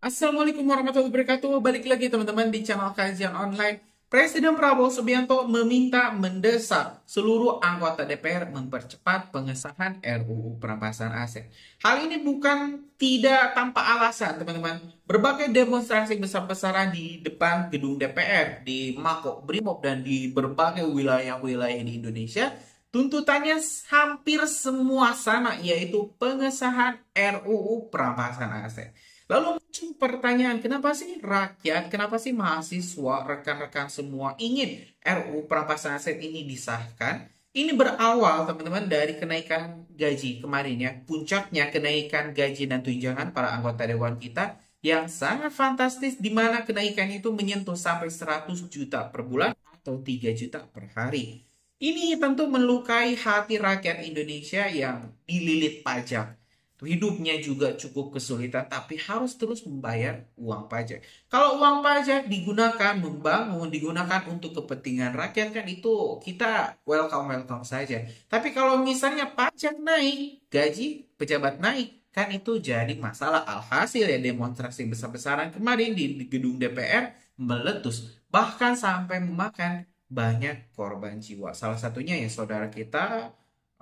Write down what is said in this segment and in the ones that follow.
Assalamualaikum warahmatullahi wabarakatuh. Balik lagi teman-teman di channel kajian online. Presiden Prabowo Subianto mendesak seluruh anggota DPR mempercepat pengesahan RUU perampasan aset. Hal ini bukan tidak tanpa alasan, teman-teman. Berbagai demonstrasi besar-besaran di depan gedung DPR, di Mako Brimob, dan di berbagai wilayah-wilayah di Indonesia, tuntutannya hampir semua sama, yaitu pengesahan RUU perampasan aset. Lalu muncul pertanyaan, kenapa sih rakyat, kenapa sih mahasiswa, rekan-rekan semua ingin RUU perampasan aset ini disahkan? Ini berawal teman-teman dari kenaikan gaji kemarin ya. Puncaknya kenaikan gaji dan tunjangan para anggota dewan kita yang sangat fantastis, di mana kenaikan itu menyentuh sampai 100 juta per bulan atau 3 juta per hari. Ini tentu melukai hati rakyat Indonesia yang dililit pajak. Hidupnya juga cukup kesulitan, tapi harus terus membayar uang pajak. Kalau uang pajak digunakan membangun, digunakan untuk kepentingan rakyat, kan itu kita welcome saja. Tapi kalau misalnya pajak naik, gaji pejabat naik, kan itu jadi masalah. Alhasil ya demonstrasi besar-besaran kemarin di gedung DPR meletus, bahkan sampai memakan banyak korban jiwa. Salah satunya ya saudara kita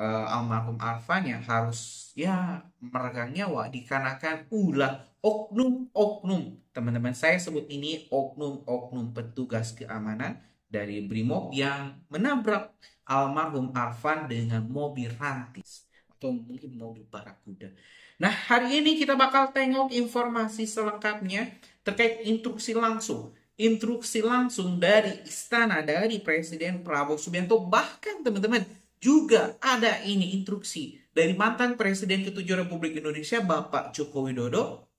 almarhum Arfan yang harus ya meregang nyawa dikarenakan ulah oknum-oknum. Teman-teman, saya sebut ini oknum-oknum petugas keamanan dari Brimob yang menabrak almarhum Arfan dengan mobil rantis atau mungkin mobil barakuda. Nah, hari ini kita bakal tengok informasi selengkapnya terkait instruksi langsung dari istana, dari Presiden Prabowo Subianto. Bahkan teman-teman, juga ada ini instruksi dari mantan Presiden ke-7 Republik Indonesia Bapak Joko Widodo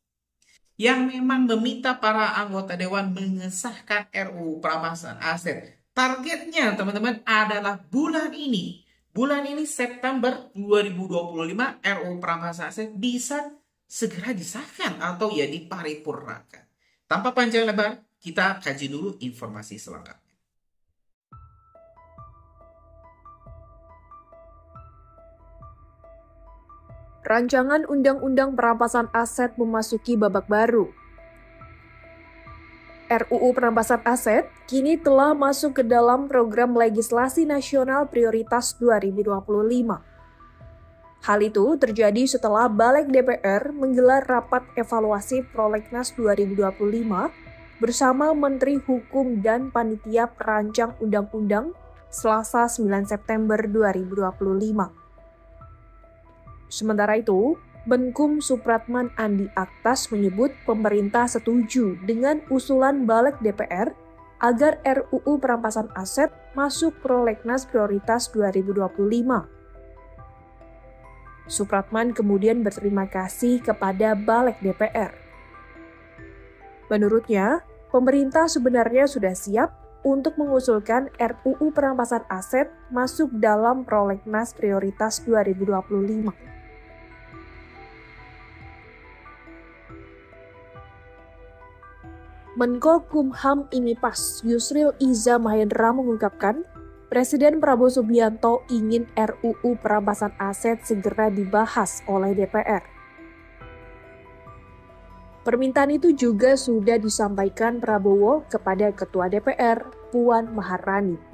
yang memang meminta para anggota dewan mengesahkan RUU perampasan aset. Targetnya teman-teman adalah bulan ini. Bulan ini September 2025 RUU perampasan aset bisa segera disahkan atau ya diparipurnakan. Tanpa panjang lebar, kita kaji dulu informasi selengkapnya. Rancangan Undang-Undang Perampasan Aset memasuki babak baru. RUU Perampasan Aset kini telah masuk ke dalam program legislasi nasional prioritas 2025. Hal itu terjadi setelah Balik DPR menggelar rapat evaluasi Prolegnas 2025 bersama Menteri Hukum dan Panitia Perancang Undang-Undang Selasa 9 September 2025. Sementara itu, Menkum Supratman Andi Aktas menyebut pemerintah setuju dengan usulan Balik DPR agar RUU Perampasan Aset masuk Prolegnas Prioritas 2025. Supratman kemudian berterima kasih kepada Balik DPR. Menurutnya, pemerintah sebenarnya sudah siap untuk mengusulkan RUU Perampasan Aset masuk dalam Prolegnas Prioritas 2025. Menko Kumham Imipas Yusril Iza Mahendra mengungkapkan, Presiden Prabowo Subianto ingin RUU Perampasan Aset segera dibahas oleh DPR. Permintaan itu juga sudah disampaikan Prabowo kepada Ketua DPR, Puan Maharani.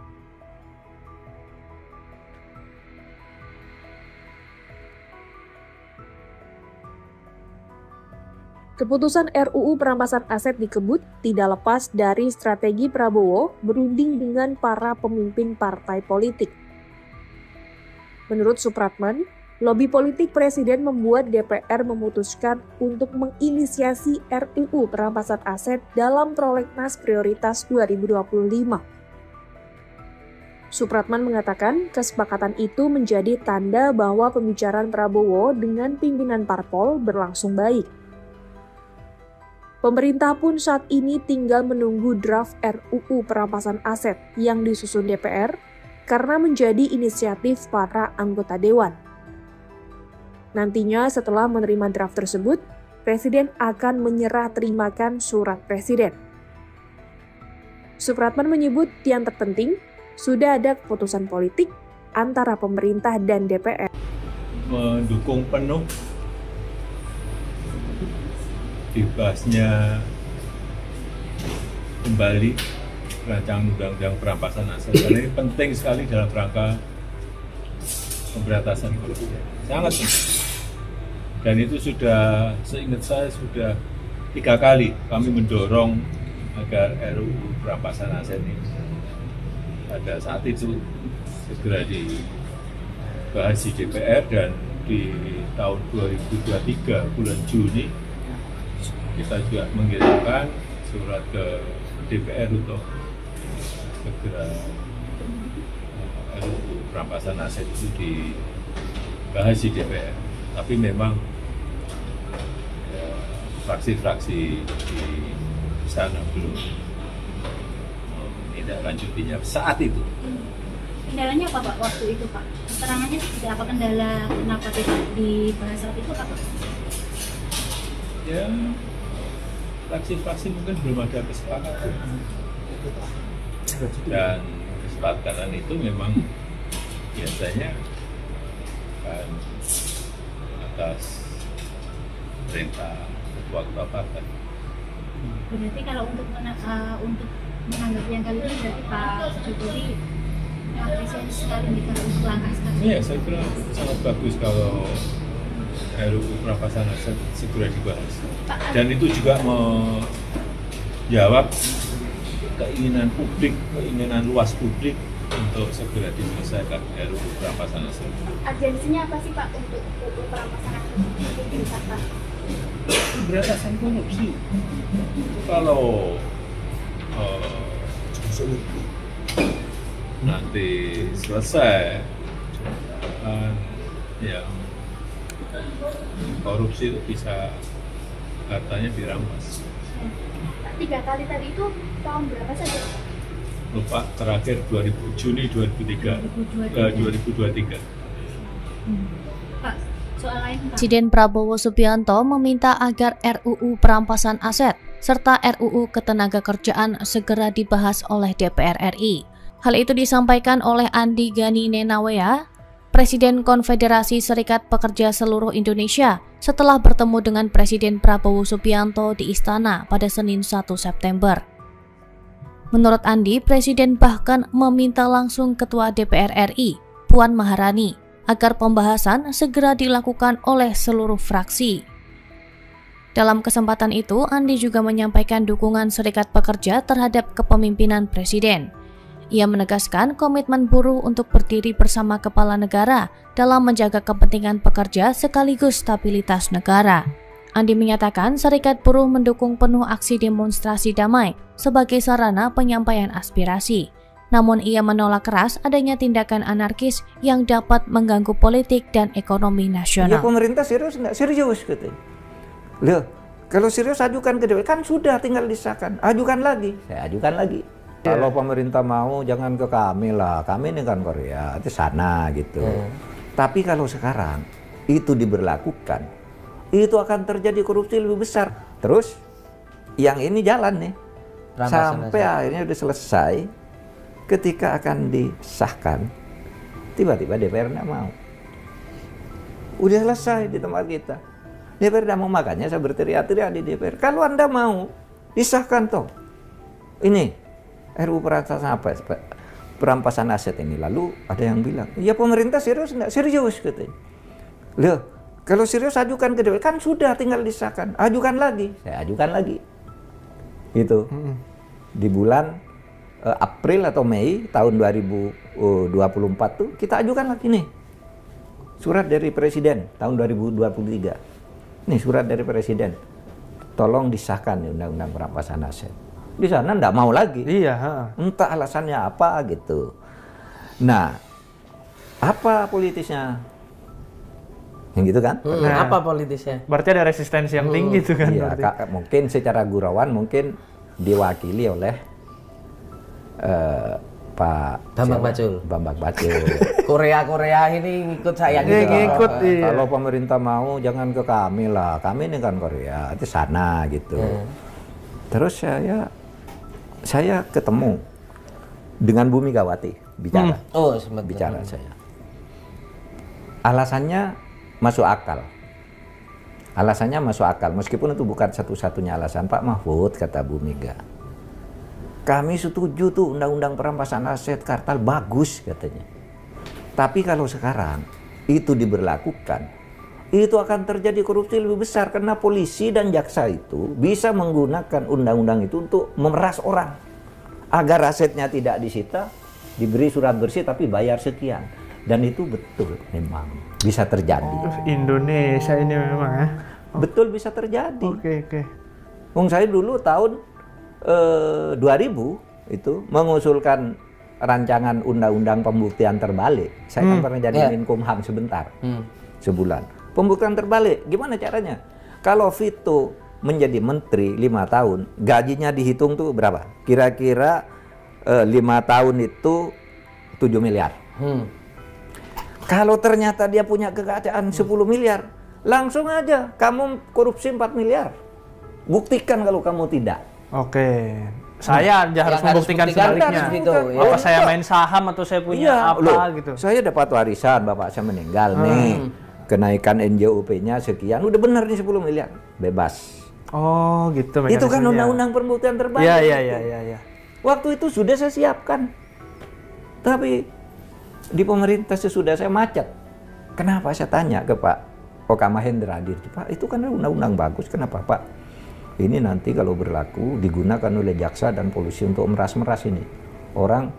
Keputusan RUU Perampasan Aset dikebut tidak lepas dari strategi Prabowo berunding dengan para pemimpin partai politik. Menurut Supratman, lobi politik Presiden membuat DPR memutuskan untuk menginisiasi RUU Perampasan Aset dalam Prolegnas Prioritas 2025. Supratman mengatakan kesepakatan itu menjadi tanda bahwa pembicaraan Prabowo dengan pimpinan parpol berlangsung baik. Pemerintah pun saat ini tinggal menunggu draft RUU Perampasan Aset yang disusun DPR karena menjadi inisiatif para anggota dewan. Nantinya setelah menerima draft tersebut, Presiden akan menyerah terimakan surat Presiden. Supratman menyebut yang terpenting, sudah ada keputusan politik antara pemerintah dan DPR. Mendukung penuh dibahasnya kembali rancangan undang-undang perampasan aset, karena ini penting sekali dalam rangka pemberantasan korupsi, sangat penting. Dan itu sudah, seingat saya sudah 3 kali kami mendorong agar RUU perampasan aset ini pada saat itu segera dibahas di DPR, dan di tahun 2023 bulan Juni kita juga mengirimkan surat ke DPR untuk segera RUU perampasan aset itu dibahas di DPR. Tapi memang fraksi-fraksi di sana belum menindaklanjutinya saat itu. Kendalanya apa Pak waktu itu Pak? Keterangannya seperti apa, kendala kenapa tidak dibahas saat itu Pak? Ya, fraksi-fraksi mungkin belum ada kesepakatan. Dan kesepakatan itu memang biasanya kan atas perintah ketua partai. Berarti kalau untuk menanggapi yang kali ini berarti Pak Jokowi mengapresiasi sekali nih kalau untuk langkah sekarang. Iya, saya kira sangat bagus kalau RUU perampasan aset segera dibahas. Dan itu juga menjawab keinginan publik, keinginan luas publik untuk segera diselesaikan RUU perampasan aset. Urgensinya apa sih Pak untuk RUU perampasan aset itu disahkan? Pemberantasan korupsi. Kalau nanti selesai yang korupsi itu bisa hartanya dirampas. 3 kali tadi itu tahun berapa saja? Lupa, terakhir Juni 2023. Pak, soal lain Pak. Presiden Prabowo Subianto meminta agar RUU perampasan aset serta RUU Ketenagakerjaan segera dibahas oleh DPR RI. Hal itu disampaikan oleh Andi Gani Nenawea, Presiden Konfederasi Serikat Pekerja Seluruh Indonesia, setelah bertemu dengan Presiden Prabowo Subianto di Istana pada Senin 1 September. Menurut Andi, Presiden bahkan meminta langsung Ketua DPR RI, Puan Maharani, agar pembahasan segera dilakukan oleh seluruh fraksi. Dalam kesempatan itu, Andi juga menyampaikan dukungan Serikat Pekerja terhadap kepemimpinan Presiden. Ia menegaskan komitmen buruh untuk berdiri bersama kepala negara dalam menjaga kepentingan pekerja sekaligus stabilitas negara. Andi menyatakan Serikat Buruh mendukung penuh aksi demonstrasi damai sebagai sarana penyampaian aspirasi. Namun ia menolak keras adanya tindakan anarkis yang dapat mengganggu politik dan ekonomi nasional. Ya pemerintah serius nggak? Serius katanya. Loh, kalau serius ajukan ke DPR, kan sudah tinggal disahkan. Ajukan lagi, saya ajukan lagi. Kalau pemerintah mau jangan ke kami lah, kami ini kan Korea, itu sana gitu. Tapi kalau sekarang itu diberlakukan, itu akan terjadi korupsi lebih besar. Terus yang ini jalan nih, sampai akhirnya udah selesai. Ketika akan disahkan, tiba-tiba DPR nggak mau. Udah selesai di tempat kita. DPR nggak mau, makanya saya berteriak-teriak di DPR. Kalau Anda mau, disahkan toh. Ini RUU perampasan aset ini. Lalu ada yang bilang, ya pemerintah serius nggak? Serius katanya. Loh, kalau serius ajukan ke DPR, kan sudah tinggal disahkan. Ajukan lagi, saya ajukan lagi. Gitu. Di bulan April atau Mei tahun 2024 tuh kita ajukan lagi nih surat dari Presiden tahun 2023. Nih surat dari Presiden, tolong disahkan nih Undang-Undang Perampasan Aset. Di sana nggak mau lagi. Iya. Entah alasannya apa gitu. Nah, apa politisnya? Yang gitu kan? Nah, apa politisnya? berarti ada resistensi yang tinggi itu kan? Iya, mungkin secara gurauan mungkin diwakili oleh Pak Bambang Pacul. Bambang Pacul. Korea ini ngikut saya gitu. Ngikut, iya. Kalau pemerintah mau jangan ke kami lah. Kami ini kan Korea, itu sana gitu. Terus saya ketemu dengan Bu Megawati bicara. Oh, sempat bicara saya. Alasannya masuk akal. Alasannya masuk akal, meskipun itu bukan satu-satunya alasan. Pak Mahfud, kata Bu Mega, kami setuju tuh undang-undang perampasan aset kartel bagus katanya. Tapi kalau sekarang itu diberlakukan, itu akan terjadi korupsi lebih besar karena polisi dan jaksa itu bisa menggunakan undang-undang itu untuk memeras orang agar asetnya tidak disita, diberi surat bersih tapi bayar sekian. Dan itu betul memang bisa terjadi. Indonesia ini memang ya. Betul bisa terjadi. Oke. Wong saya dulu tahun 2000 itu mengusulkan rancangan undang-undang pembuktian terbalik. Saya kan pernah jadi Menkumham sebentar, sebulan. Pembuktian terbalik, gimana caranya? Kalau Vito menjadi menteri 5 tahun, gajinya dihitung tuh berapa? Kira-kira 5 tahun itu 7 miliar. Kalau ternyata dia punya kekayaan 10 miliar, langsung aja kamu korupsi 4 miliar. Buktikan kalau kamu tidak. Oke. Saya aja harus membuktikan sebaliknya. Gitu, ya. Apa saya main saham atau saya punya apa gitu. Saya dapat warisan, bapak saya meninggal nih. Kenaikan NJOP-nya sekian, udah benar nih 10 miliar. Bebas. Oh gitu. Itu kan undang-undang pembuktian terbalik. Iya. Waktu itu sudah saya siapkan. Tapi di pemerintah sesudah saya macet. Kenapa saya tanya ke Pak Oka Mahendra hadir, Pak, itu kan undang-undang bagus, kenapa Pak? Ini nanti kalau berlaku digunakan oleh jaksa dan polisi untuk meras-meras ini. Orang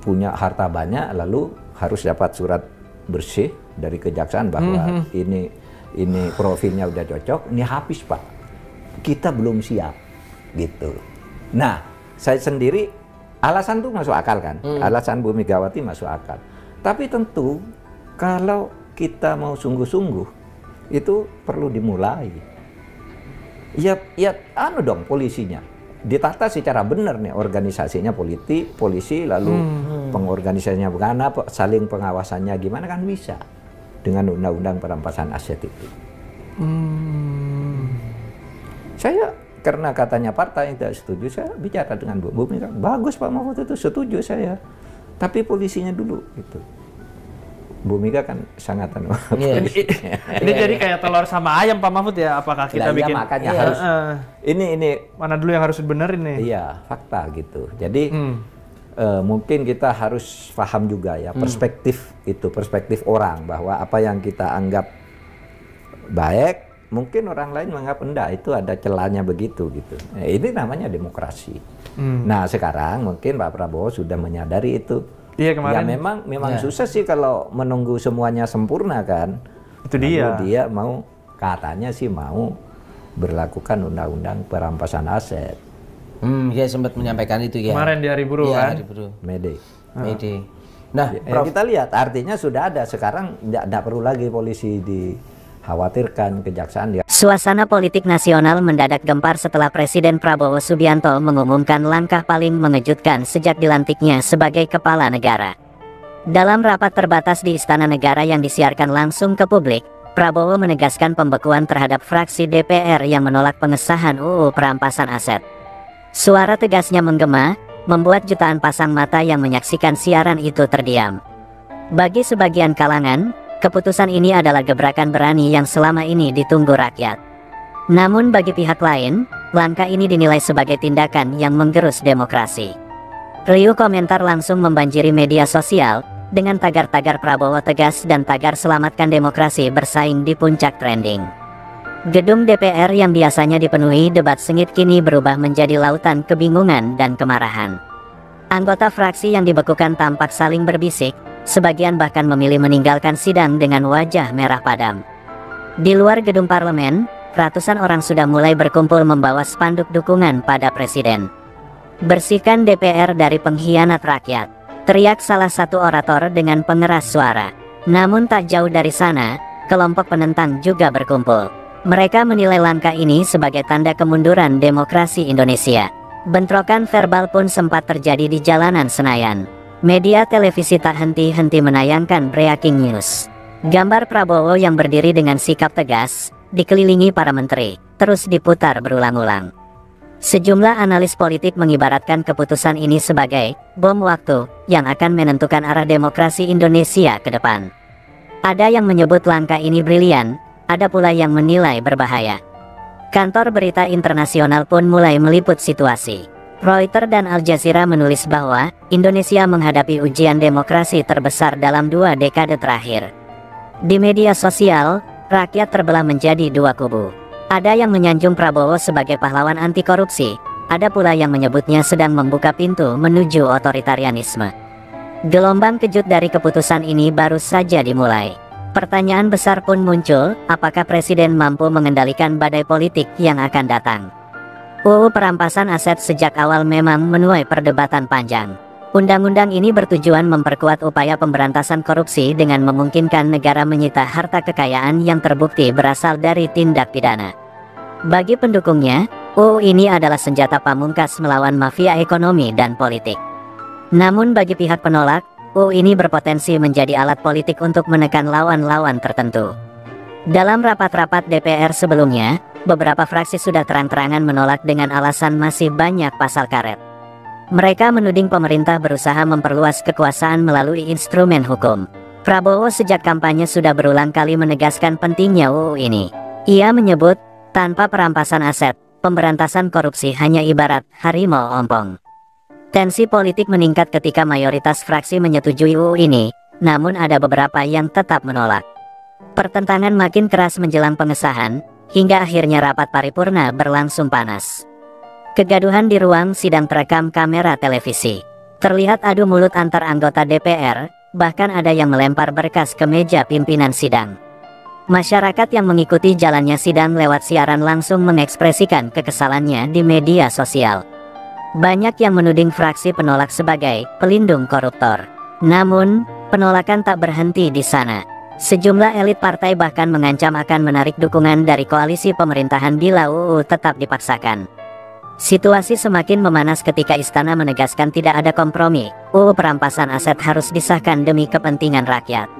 punya harta banyak lalu harus dapat surat bersih dari kejaksaan bahwa ini profilnya udah cocok, ini habis Pak. Kita belum siap gitu. Nah, saya sendiri alasan tuh masuk akal kan, alasan Bu Megawati masuk akal. Tapi tentu kalau kita mau sungguh-sungguh itu perlu dimulai. Ya anu dong polisinya ditata secara benar nih, organisasinya polisi lalu pengorganisasinya bagaimana, saling pengawasannya gimana, kan bisa dengan undang-undang perampasan aset itu. Saya karena katanya partai yang tidak setuju, saya bicara dengan Bu Mega, bagus Pak Mahfud itu, setuju saya. Tapi polisinya dulu gitu. Bu Mega kan sangat Ini jadi kayak telur sama ayam Pak Mahfud ya, apakah kita bikin makanya harus ini mana dulu yang harus dibenerin nih? Iya, fakta gitu. Jadi mungkin kita harus paham juga ya perspektif orang, bahwa apa yang kita anggap baik mungkin orang lain menganggap enggak, itu ada celahnya begitu gitu. Ini namanya demokrasi. Nah sekarang mungkin Pak Prabowo sudah menyadari itu. Iya kemarin. Ya memang susah sih kalau menunggu semuanya sempurna kan. Itu dia. Dia mau, katanya sih mau berlakukan undang-undang perampasan aset. Dia sempat menyampaikan itu ya. Kemarin di Hari Buruh kan. Hari Buruh. Mede. Nah, kita lihat artinya sudah ada, sekarang tidak perlu lagi polisi dikhawatirkan, kejaksaan. Suasana politik nasional mendadak gempar setelah Presiden Prabowo Subianto mengumumkan langkah paling mengejutkan sejak dilantiknya sebagai kepala negara. Dalam rapat terbatas di Istana Negara yang disiarkan langsung ke publik, Prabowo menegaskan pembekuan terhadap fraksi DPR yang menolak pengesahan UU perampasan aset. Suara tegasnya menggema, membuat jutaan pasang mata yang menyaksikan siaran itu terdiam. Bagi sebagian kalangan, keputusan ini adalah gebrakan berani yang selama ini ditunggu rakyat. Namun bagi pihak lain, langkah ini dinilai sebagai tindakan yang menggerus demokrasi. Riuh komentar langsung membanjiri media sosial, dengan tagar-tagar Prabowo tegas dan tagar selamatkan demokrasi bersaing di puncak trending. Gedung DPR yang biasanya dipenuhi debat sengit kini berubah menjadi lautan kebingungan dan kemarahan. Anggota fraksi yang dibekukan tampak saling berbisik, sebagian bahkan memilih meninggalkan sidang dengan wajah merah padam. Di luar gedung parlemen, ratusan orang sudah mulai berkumpul membawa spanduk dukungan pada presiden. Bersihkan DPR dari pengkhianat rakyat, teriak salah satu orator dengan pengeras suara. Namun tak jauh dari sana, kelompok penentang juga berkumpul. Mereka menilai langkah ini sebagai tanda kemunduran demokrasi Indonesia. Bentrokan verbal pun sempat terjadi di jalanan Senayan. Media televisi tak henti-henti menayangkan breaking news. Gambar Prabowo yang berdiri dengan sikap tegas, dikelilingi para menteri, terus diputar berulang-ulang. Sejumlah analis politik mengibaratkan keputusan ini sebagai bom waktu yang akan menentukan arah demokrasi Indonesia ke depan. Ada yang menyebut langkah ini brilian, ada pula yang menilai berbahaya. Kantor berita internasional pun mulai meliput situasi. Reuters dan Al Jazeera menulis bahwa Indonesia menghadapi ujian demokrasi terbesar dalam 2 dekade terakhir. Di media sosial, rakyat terbelah menjadi 2 kubu. Ada yang menyanjung Prabowo sebagai pahlawan anti korupsi, ada pula yang menyebutnya sedang membuka pintu menuju otoritarianisme. Gelombang kejut dari keputusan ini baru saja dimulai. Pertanyaan besar pun muncul, apakah Presiden mampu mengendalikan badai politik yang akan datang? UU perampasan aset sejak awal memang menuai perdebatan panjang. Undang-undang ini bertujuan memperkuat upaya pemberantasan korupsi dengan memungkinkan negara menyita harta kekayaan yang terbukti berasal dari tindak pidana. Bagi pendukungnya, UU ini adalah senjata pamungkas melawan mafia ekonomi dan politik. Namun bagi pihak penolak, UU ini berpotensi menjadi alat politik untuk menekan lawan-lawan tertentu. Dalam rapat-rapat DPR sebelumnya, beberapa fraksi sudah terang-terangan menolak dengan alasan masih banyak pasal karet. Mereka menuding pemerintah berusaha memperluas kekuasaan melalui instrumen hukum. Prabowo sejak kampanye sudah berulang kali menegaskan pentingnya UU ini. Ia menyebut, tanpa perampasan aset, pemberantasan korupsi hanya ibarat harimau ompong. Tensi politik meningkat ketika mayoritas fraksi menyetujui UU ini, namun ada beberapa yang tetap menolak. Pertentangan makin keras menjelang pengesahan, hingga akhirnya rapat paripurna berlangsung panas. Kegaduhan di ruang sidang terekam kamera televisi. Terlihat adu mulut antar anggota DPR, bahkan ada yang melempar berkas ke meja pimpinan sidang. Masyarakat yang mengikuti jalannya sidang lewat siaran langsung mengekspresikan kekesalannya di media sosial. Banyak yang menuding fraksi penolak sebagai pelindung koruptor. Namun, penolakan tak berhenti di sana. Sejumlah elit partai bahkan mengancam akan menarik dukungan dari koalisi pemerintahan bila UU tetap dipaksakan. Situasi semakin memanas ketika istana menegaskan tidak ada kompromi. UU perampasan aset harus disahkan demi kepentingan rakyat.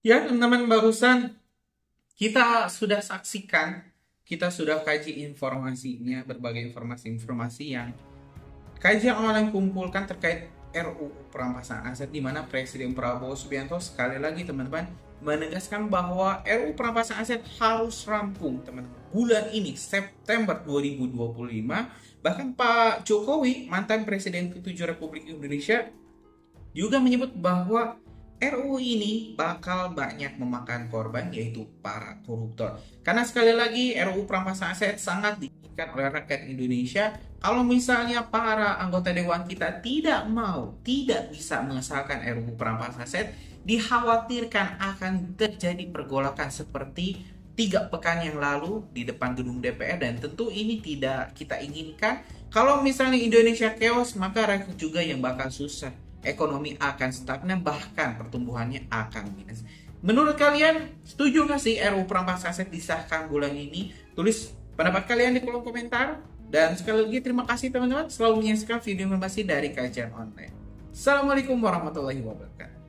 Ya teman-teman, barusan kita sudah saksikan, kita sudah kaji informasinya, berbagai informasi-informasi yang kajian online kumpulkan terkait RUU perampasan aset, di mana Presiden Prabowo Subianto sekali lagi teman-teman menegaskan bahwa RUU perampasan aset harus rampung teman-teman bulan ini, September 2025. Bahkan Pak Jokowi, mantan Presiden ke-7 Republik Indonesia, juga menyebut bahwa RUU ini bakal banyak memakan korban, yaitu para koruptor. Karena sekali lagi RUU perampasan aset sangat diinginkan oleh rakyat Indonesia. Kalau misalnya para anggota dewan kita tidak bisa mengesahkan RUU perampasan aset, dikhawatirkan akan terjadi pergolakan seperti 3 pekan yang lalu di depan gedung DPR, dan tentu ini tidak kita inginkan. Kalau misalnya Indonesia chaos, maka rakyat juga yang bakal susah. Ekonomi akan stagnan, bahkan pertumbuhannya akan minus. Menurut kalian, setuju nggak sih RUU perampasan aset disahkan bulan ini? Tulis pendapat kalian di kolom komentar. Dan sekali lagi terima kasih teman-teman selalu menyaksikan video informasi dari kajian online. Assalamualaikum warahmatullahi wabarakatuh.